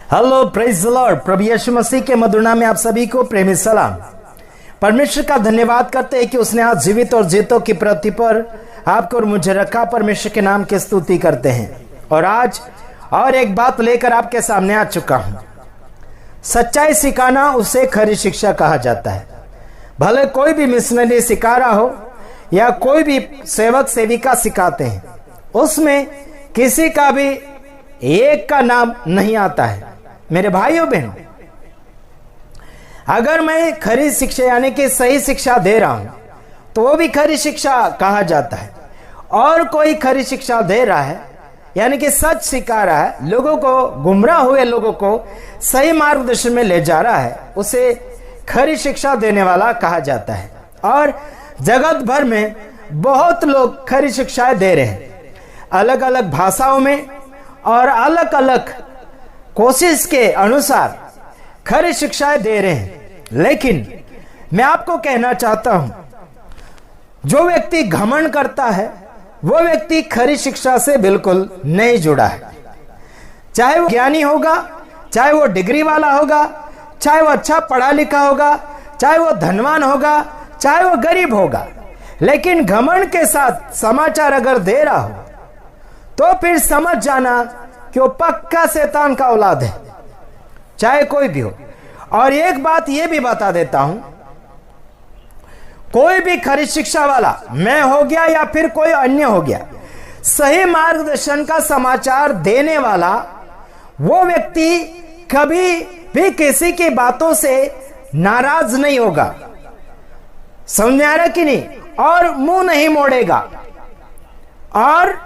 Hello, praise the lord. प्रभु यीशु मसीह के मधुर नाम में आप सभी को प्रेमी सलाम। परमेश्वर का धन्यवाद करते हैं कि उसने आज जीवित और जीतों की पृथ्वी पर आपको और मुझे रखा। परमेश्वर के नाम की स्तुति करते हैं। और आज और एक बात लेकर आपके सामने आ चुका हूं। सच्चाई सिखाना उसे खरी शिक्षा कहा जाता है। भले कोई भी मिशनरी सिखा रहा हो या कोई भी सेवक सेविका सिखाते हैं, उसमें किसी का भी एक का नाम नहीं आता है। मेरे भाइयों बहनों, अगर मैं खरी शिक्षा यानी कि सही शिक्षा दे रहा हूं तो वो भी खरी शिक्षा कहा जाता है। और कोई खरी शिक्षा दे रहा है यानी कि सच सिखा रहा है, लोगों को, गुमराह हुए लोगों को सही मार्गदर्शन में ले जा रहा है, उसे खरी शिक्षा देने वाला कहा जाता है। और जगत भर में बहुत लोग खरी शिक्षाएं दे रहे हैं, अलग अलग भाषाओं में और अलग अलग कोशिश के अनुसार खरी शिक्षाएं दे रहे हैं। लेकिन मैं आपको कहना चाहता हूं, जो व्यक्ति घमंड करता है वो व्यक्ति खरी शिक्षा से बिल्कुल नहीं जुड़ा है। चाहे वो ज्ञानी होगा, चाहे वो डिग्री वाला होगा, चाहे वो अच्छा पढ़ा लिखा होगा, चाहे वो धनवान होगा, चाहे वो गरीब होगा, लेकिन घमंड के साथ समाचार अगर दे रहा हो तो फिर समझ जाना कि वो पक्का शैतान का औलाद है, चाहे कोई भी हो। और एक बात ये भी बता देता हूं, कोई भी खरी शिक्षा वाला, मैं हो गया या फिर कोई अन्य हो गया, सही मार्गदर्शन का समाचार देने वाला वो व्यक्ति कभी भी किसी की बातों से नाराज नहीं होगा। समझ में आ रहा कि नहीं? और मुंह नहीं मोड़ेगा और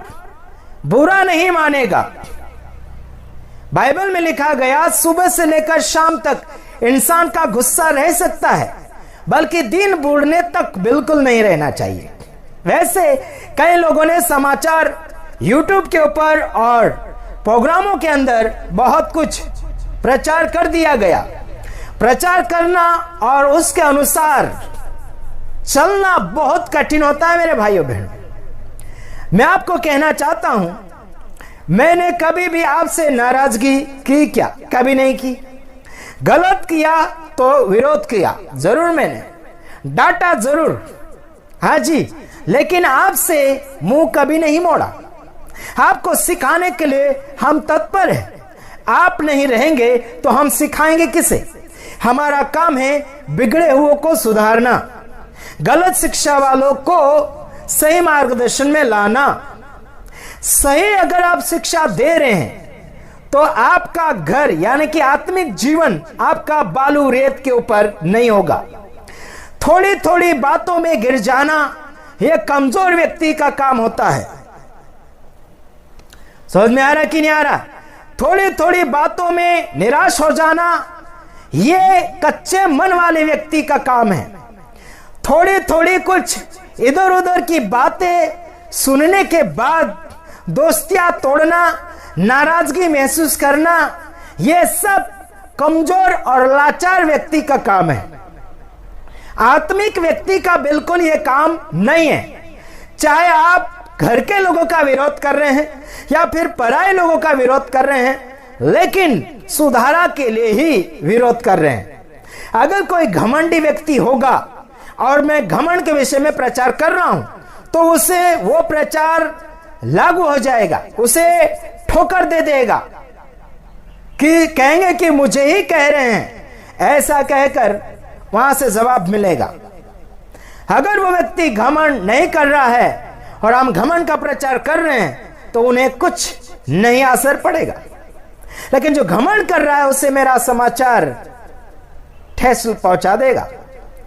बुरा नहीं मानेगा। बाइबल में लिखा गया, सुबह से लेकर शाम तक इंसान का गुस्सा रह सकता है, बल्कि दिन बूढ़ने तक बिल्कुल नहीं रहना चाहिए। वैसे कई लोगों ने समाचार यूट्यूब के ऊपर और प्रोग्रामों के अंदर बहुत कुछ प्रचार कर दिया गया। प्रचार करना और उसके अनुसार चलना बहुत कठिन होता है मेरे भाइयों बहनों। मैं आपको कहना चाहता हूं, मैंने कभी भी आपसे नाराजगी की क्या? कभी नहीं की। गलत किया तो विरोध किया जरूर, मैंने डांटा जरूर, हाँ जी, लेकिन आपसे मुंह कभी नहीं मोड़ा। आपको सिखाने के लिए हम तत्पर हैं। आप नहीं रहेंगे तो हम सिखाएंगे किसे? हमारा काम है बिगड़े हुओं को सुधारना, गलत शिक्षा वालों को सही मार्गदर्शन में लाना। सही अगर आप शिक्षा दे रहे हैं तो आपका घर यानी कि आत्मिक जीवन आपका बालू रेत के ऊपर नहीं होगा। थोड़ी थोड़ी बातों में गिर जाना यह कमजोर व्यक्ति का काम होता है। समझ में आ रहा कि नहीं आ रहा? थोड़ी थोड़ी बातों में निराश हो जाना यह कच्चे मन वाले व्यक्ति का काम है। थोड़ी थोड़ी कुछ इधर उधर की बातें सुनने के बाद दोस्तियां तोड़ना, नाराजगी महसूस करना, यह सब कमजोर और लाचार व्यक्ति का काम है। आत्मिक व्यक्ति का बिल्कुल यह काम नहीं है। चाहे आप घर के लोगों का विरोध कर रहे हैं या फिर पराये लोगों का विरोध कर रहे हैं, लेकिन सुधारा के लिए ही विरोध कर रहे हैं। अगर कोई घमंडी व्यक्ति होगा और मैं घमंड के विषय में प्रचार कर रहा हूं तो उसे वो प्रचार लागू हो जाएगा, उसे ठोकर दे देगा कि कहेंगे कि मुझे ही कह रहे हैं, ऐसा कहकर वहां से जवाब मिलेगा। अगर वो व्यक्ति घमंड नहीं कर रहा है और हम घमंड का प्रचार कर रहे हैं तो उन्हें कुछ नहीं असर पड़ेगा। लेकिन जो घमंड कर रहा है उसे मेरा समाचार ठेस पहुंचा देगा,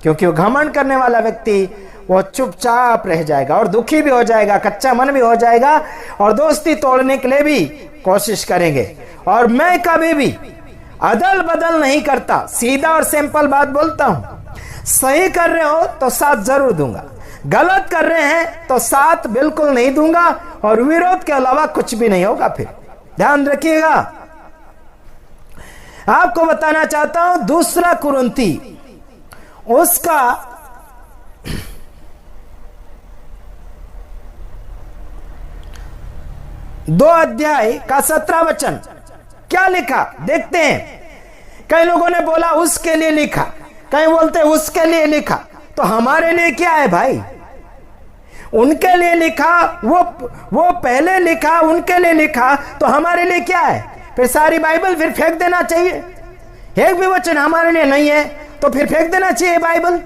क्योंकि वो घमंड करने वाला व्यक्ति वो चुपचाप रह जाएगा और दुखी भी हो जाएगा, कच्चा मन भी हो जाएगा और दोस्ती तोड़ने के लिए भी कोशिश करेंगे। और मैं कभी भी अदल बदल नहीं करता, सीधा और सिंपल बात बोलता हूं। सही कर रहे हो तो साथ जरूर दूंगा, गलत कर रहे हैं तो साथ बिल्कुल नहीं दूंगा, और विरोध के अलावा कुछ भी नहीं होगा। फिर ध्यान रखिएगा। आपको बताना चाहता हूं, दूसरा कुरिन्थी उसका 2 अध्याय का 17 वचन, क्या लिखा देखते हैं। कई लोगों ने बोला उसके लिए लिखा, कई बोलते उसके लिए लिखा। तो हमारे लिए क्या है भाई? उनके लिए लिखा, वो पहले लिखा, उनके लिए लिखा, तो हमारे लिए क्या है? फिर सारी बाइबल फिर फेंक देना चाहिए। एक भी वचन हमारे लिए नहीं है तो फिर फेंक देना चाहिए बाइबल।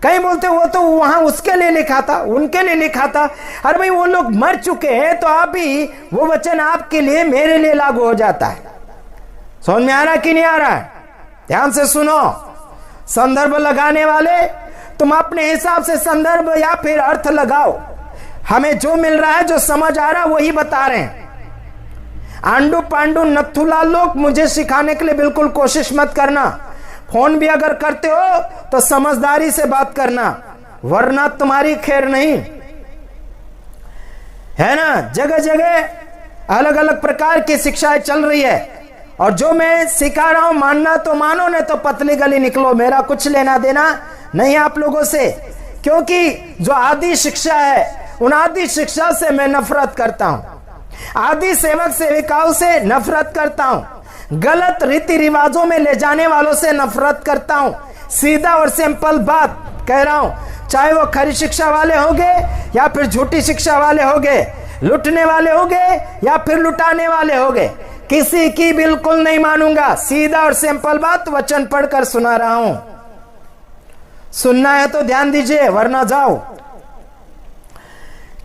कई बोलते वो तो वहां उसके लिए लिखा था, उनके लिए लिखा था। अरे भाई वो लोग मर चुके हैं तो आप भी वो वचन आपके लिए, मेरे लिए लागू हो जाता है। समझ में आ रहा कि नहीं आ रहा है? ध्यान से सुनो। संदर्भ लगाने वाले, तुम अपने हिसाब से संदर्भ या फिर अर्थ लगाओ। हमें जो मिल रहा है, जो समझ आ रहा है, वही बता रहे हैं। आंडू पांडू नथुलाल लोग मुझे सिखाने के लिए बिल्कुल कोशिश मत करना। फोन भी अगर करते हो तो समझदारी से बात करना, वरना तुम्हारी खैर नहीं है ना। जगह जगह अलग अलग प्रकार की शिक्षाएं चल रही है, और जो मैं सिखा रहा हूं मानना तो मानो, नहीं तो पतली गली निकलो। मेरा कुछ लेना देना नहीं आप लोगों से, क्योंकि जो आदि शिक्षा है, उन आदि शिक्षा से मैं नफरत करता हूं। आदि सेवक सेविकाओं से नफरत करता हूं। गलत रीति रिवाजों में ले जाने वालों से नफरत करता हूं। सीधा और सिंपल बात कह रहा हूं, चाहे वो खरी शिक्षा वाले होंगे या फिर झूठी शिक्षा वाले होंगे, लुटने वाले होंगे या फिर लुटाने वाले होंगे, किसी की बिल्कुल नहीं मानूंगा। सीधा और सिंपल बात वचन पढ़कर सुना रहा हूं। सुनना है तो ध्यान दीजिए, वरना जाओ।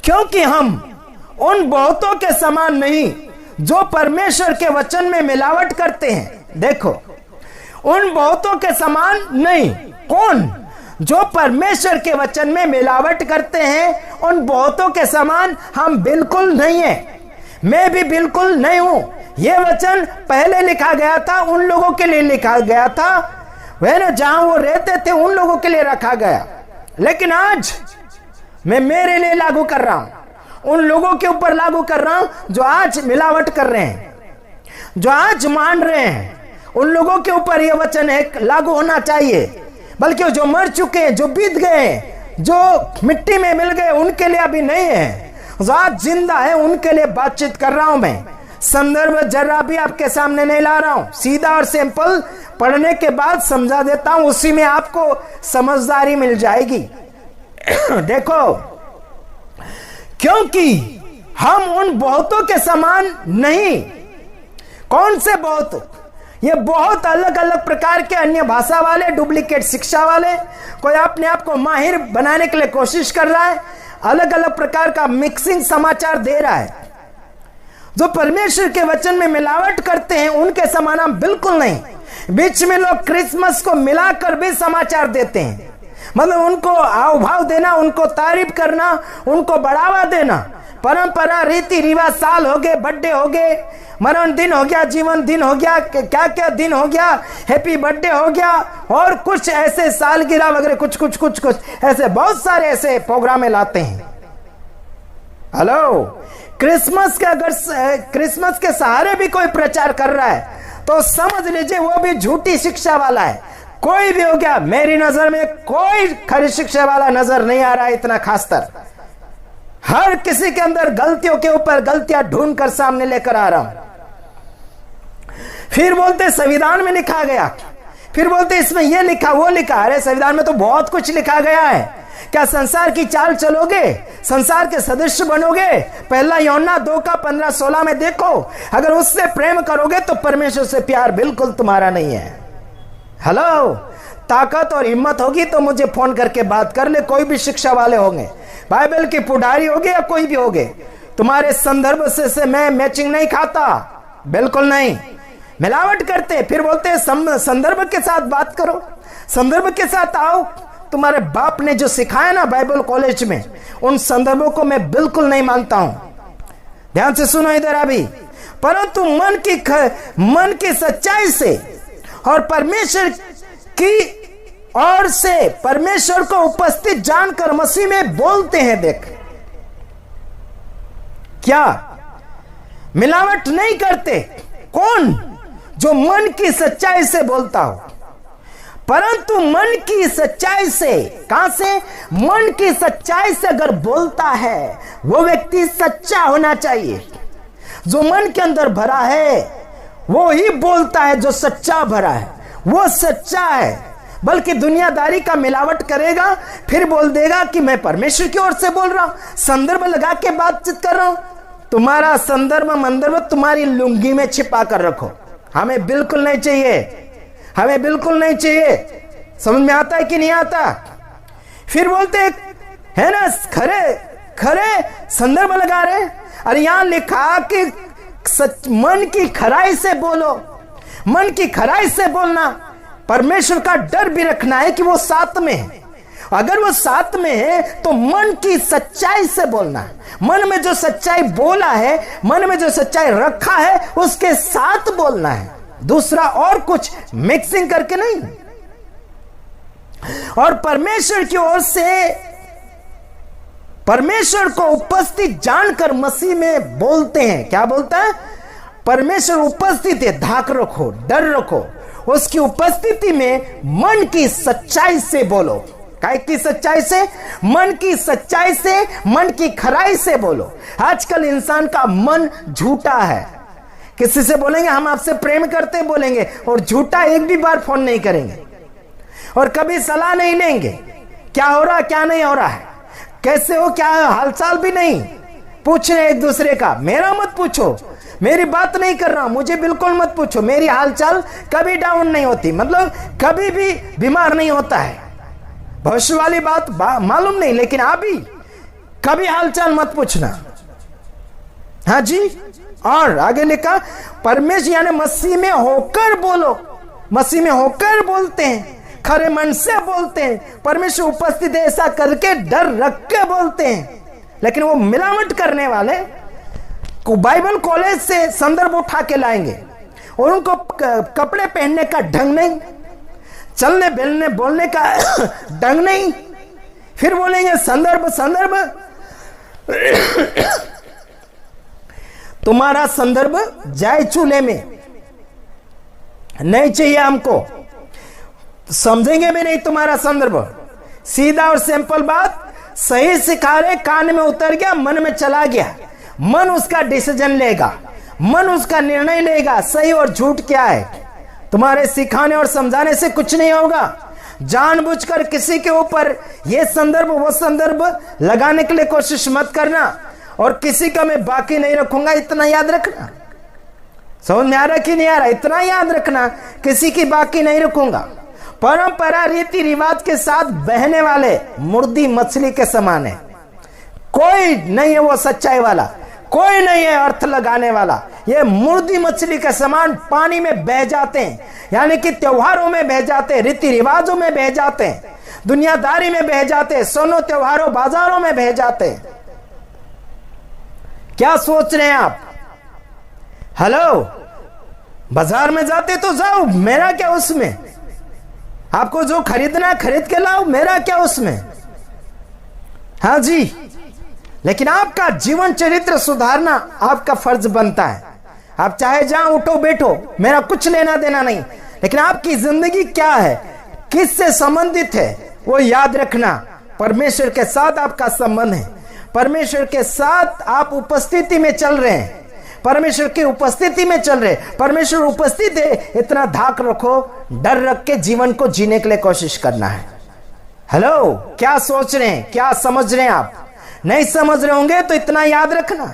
क्योंकि हम उन बहुतों के समान नहीं जो परमेश्वर के वचन में मिलावट करते हैं। देखो, उन बहुतों के समान नहीं। कौन? जो परमेश्वर के वचन में मिलावट करते हैं, उन बहुतों के समान हम बिल्कुल नहीं है। मैं भी बिल्कुल नहीं हूं। यह वचन पहले लिखा गया था, उन लोगों के लिए लिखा गया था, वह ना जहां वो रहते थे उन लोगों के लिए रखा गया। लेकिन आज मैं मेरे लिए लागू कर रहा हूं, उन लोगों के ऊपर लागू कर रहा हूं जो आज मिलावट कर रहे हैं, जो आज मान रहे हैं। उन लोगों के ऊपर यह वचन एक लागू होना चाहिए। बल्कि जो मर चुके हैं, जो बीत गए, जो मिट्टी में मिल गए, उनके लिए अभी नहीं है। जो आज जिंदा है उनके लिए बातचीत कर रहा हूं मैं। संदर्भ जरा भी आपके सामने नहीं ला रहा हूं, सीधा और सिंपल पढ़ने के बाद समझा देता हूं, उसी में आपको समझदारी मिल जाएगी। देखो, क्योंकि हम उन बहुतों के समान नहीं। कौन से बहुत? ये बहुत अलग अलग प्रकार के अन्य भाषा वाले, डुप्लीकेट शिक्षा वाले, कोई अपने आप को माहिर बनाने के लिए कोशिश कर रहा है, अलग अलग प्रकार का मिक्सिंग समाचार दे रहा है। जो परमेश्वर के वचन में मिलावट करते हैं उनके समान हम बिल्कुल नहीं। बीच में लोग क्रिसमस को मिलाकर भी समाचार देते हैं, मतलब उनको आव भाव देना, उनको तारीफ करना, उनको बढ़ावा देना। परंपरा, रीति रिवाज, साल हो गए, बर्थडे हो गए, मरण दिन हो गया, जीवन दिन हो गया, क्या क्या दिन हो गया, हैप्पी बर्थडे हो गया, और कुछ ऐसे सालगिरह वगैरह, कुछ ऐसे बहुत सारे ऐसे प्रोग्राम लाते हैं। हेलो, क्रिसमस के अगर क्रिसमस के सहारे भी कोई प्रचार कर रहा है तो समझ लीजिए वो भी झूठी शिक्षा वाला है। कोई भी हो गया, मेरी नजर में कोई खरी शिक्षा वाला नजर नहीं आ रहा है इतना खासतर। हर किसी के अंदर गलतियों के ऊपर गलतियां ढूंढकर सामने लेकर आ रहा हूं। फिर बोलते संविधान में लिखा गया, फिर बोलते इसमें यह लिखा, वो लिखा। अरे संविधान में तो बहुत कुछ लिखा गया है। क्या संसार की चाल चलोगे? संसार के सदस्य बनोगे? पहला यूहन्ना 2:15-16 में देखो, अगर उससे प्रेम करोगे तो परमेश्वर से प्यार बिल्कुल तुम्हारा नहीं है। हेलो, ताकत और हिम्मत होगी तो मुझे फोन करके बात कर ले। कोई भी शिक्षा वाले होंगे, बाइबल की पुजारी होगे या कोई भी होगे, तुम्हारे संदर्भ से मैं मैचिंग नहीं खाता, बिल्कुल नहीं। मिलावट करते, फिर बोलते हैं संदर्भ के साथ बात करो, संदर्भ के साथ आओ। तुम्हारे बाप ने जो सिखाया ना बाइबल कॉलेज में, उन संदर्भों को मैं बिल्कुल नहीं मानता हूं। ध्यान से सुनो इधर अभी। परंतु मन की सच्चाई से और परमेश्वर की ओर से परमेश्वर को उपस्थित जानकर मसीह में बोलते हैं। देख, क्या मिलावट नहीं करते? कौन? जो मन की सच्चाई से बोलता हो। परंतु मन की सच्चाई से, कहां से? मन की सच्चाई से अगर बोलता है वो व्यक्ति सच्चा होना चाहिए। जो मन के अंदर भरा है वो ही बोलता है जो सच्चा भरा है, वो सच्चा है। बल्कि दुनियादारी का मिलावट करेगा, फिर बोल देगा कि मैं परमेश्वर की ओर से बोल रहा हूं, संदर्भ लगा के बातचीत कर रहा हूं। तुम्हारा संदर्भ मंदर्भ तुम्हारी लुंगी में छिपा कर रखो, हमें बिल्कुल नहीं चाहिए, हमें बिल्कुल नहीं चाहिए। समझ में आता है कि नहीं आता? फिर बोलते है ना, खरे खरे संदर्भ लगा रहे। अरे यहां लिखा कि मन की खराई से बोलो, मन की खराई से बोलना, परमेश्वर का डर भी रखना है कि वो साथ में है। अगर वो साथ में है तो मन की सच्चाई से बोलना है। मन में जो सच्चाई बोला है, मन में जो सच्चाई रखा है, उसके साथ बोलना है, दूसरा और कुछ मिक्सिंग करके नहीं। और परमेश्वर की ओर से परमेश्वर को उपस्थित जानकर मसीह में बोलते हैं। क्या बोलता है? परमेश्वर उपस्थित है, धाक रखो, डर रखो, उसकी उपस्थिति में मन की सच्चाई से बोलो। काय की सच्चाई से? मन की सच्चाई से, मन की खराई से बोलो। आजकल इंसान का मन झूठा है। किसी से बोलेंगे हम आपसे प्रेम करते हैं बोलेंगे, और झूठा एक भी बार फोन नहीं करेंगे, और कभी सलाह नहीं लेंगे, क्या हो रहा क्या नहीं हो रहा है, कैसे हो, क्या हालचाल भी नहीं पूछ रहे एक दूसरे का। मेरा मत पूछो, मेरी बात नहीं कर रहा हूं, मुझे बिल्कुल मत पूछो, मेरी हालचाल कभी डाउन नहीं होती, मतलब कभी भी बीमार नहीं होता है। भविष्य वाली बात मालूम नहीं, लेकिन अभी कभी हालचाल मत पूछना। हाँ जी। और आगे लिखा परमेश्वर यानी मसीह में होकर बोलो, मसीह में होकर बोलते हैं, खरे मन से बोलते हैं, परमेश्वर उपस्थित है ऐसा करके डर रख के बोलते हैं। लेकिन वो मिलावट करने वाले को बाइबल कॉलेज से संदर्भ उठा के लाएंगे, और उनको कपड़े पहनने का ढंग नहीं, चलने बेलने बोलने का ढंग नहीं, फिर बोलेंगे संदर्भ संदर्भ। तुम्हारा संदर्भ जाए चूल्हे में, नहीं चाहिए हमको, समझेंगे भी नहीं तुम्हारा संदर्भ। सीधा और सिंपल बात, सही सिखा रहे, कान में उतर गया, मन में चला गया, मन उसका डिसीजन लेगा, मन उसका निर्णय लेगा। सही और झूठ क्या है? तुम्हारे सिखाने और समझाने से कुछ नहीं होगा। जानबूझकर किसी के ऊपर ये संदर्भ वो संदर्भ लगाने के लिए कोशिश मत करना, और किसी का मैं बाकी नहीं रखूंगा, इतना याद रखना। समझ में आ रहा कि नहीं आ रहा? इतना याद रखना, किसी की बाकी नहीं रखूंगा। परंपरा रीति रिवाज के साथ बहने वाले मुर्दी मछली के समान है, कोई नहीं है वो सच्चाई वाला, कोई नहीं है अर्थ लगाने वाला। ये मुर्दी मछली के समान पानी में बह जाते हैं, यानी कि त्योहारों में बह जाते हैं, रीति रिवाजों में बह जाते हैं, दुनियादारी में बह जाते हैं, सोनो त्योहारों बाजारों में बह जाते हैं। क्या सोच रहे हैं आप? हेलो, बाजार में जाते तो जाओ, मेरा क्या उसमें, आपको जो खरीदना खरीद के लाओ, मेरा क्या उसमें। हाँ जी, लेकिन आपका जीवन चरित्र सुधारना आपका फर्ज बनता है। आप चाहे जहां उठो बैठो, मेरा कुछ लेना देना नहीं, लेकिन आपकी जिंदगी क्या है, किससे संबंधित है, वो याद रखना। परमेश्वर के साथ आपका संबंध है, परमेश्वर के साथ आप उपस्थिति में चल रहे हैं, परमेश्वर की उपस्थिति में चल रहे, परमेश्वर उपस्थित है, इतना धाक रखो, डर रख के जीवन को जीने के लिए कोशिश करना है। हेलो, क्या सोच रहे हैं, क्या समझ रहे हैं आप? नहीं समझ रहे होंगे तो इतना याद रखना,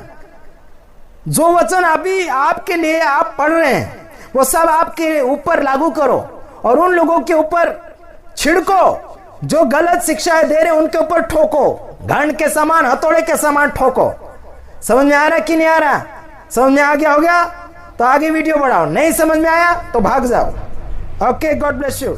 जो वचन अभी आपके लिए आप पढ़ रहे हैं वो सब आपके ऊपर लागू करो, और उन लोगों के ऊपर छिड़को जो गलत शिक्षाएं दे रहे हैं, उनके ऊपर ठोको, घंट के समान, हथौड़े के समान ठोको। समझ में आ रहा कि नहीं आ रहा? समझ में आ गया हो गया तो आगे वीडियो बढ़ाओ, नहीं समझ में आया तो भाग जाओ। Okay, God bless you.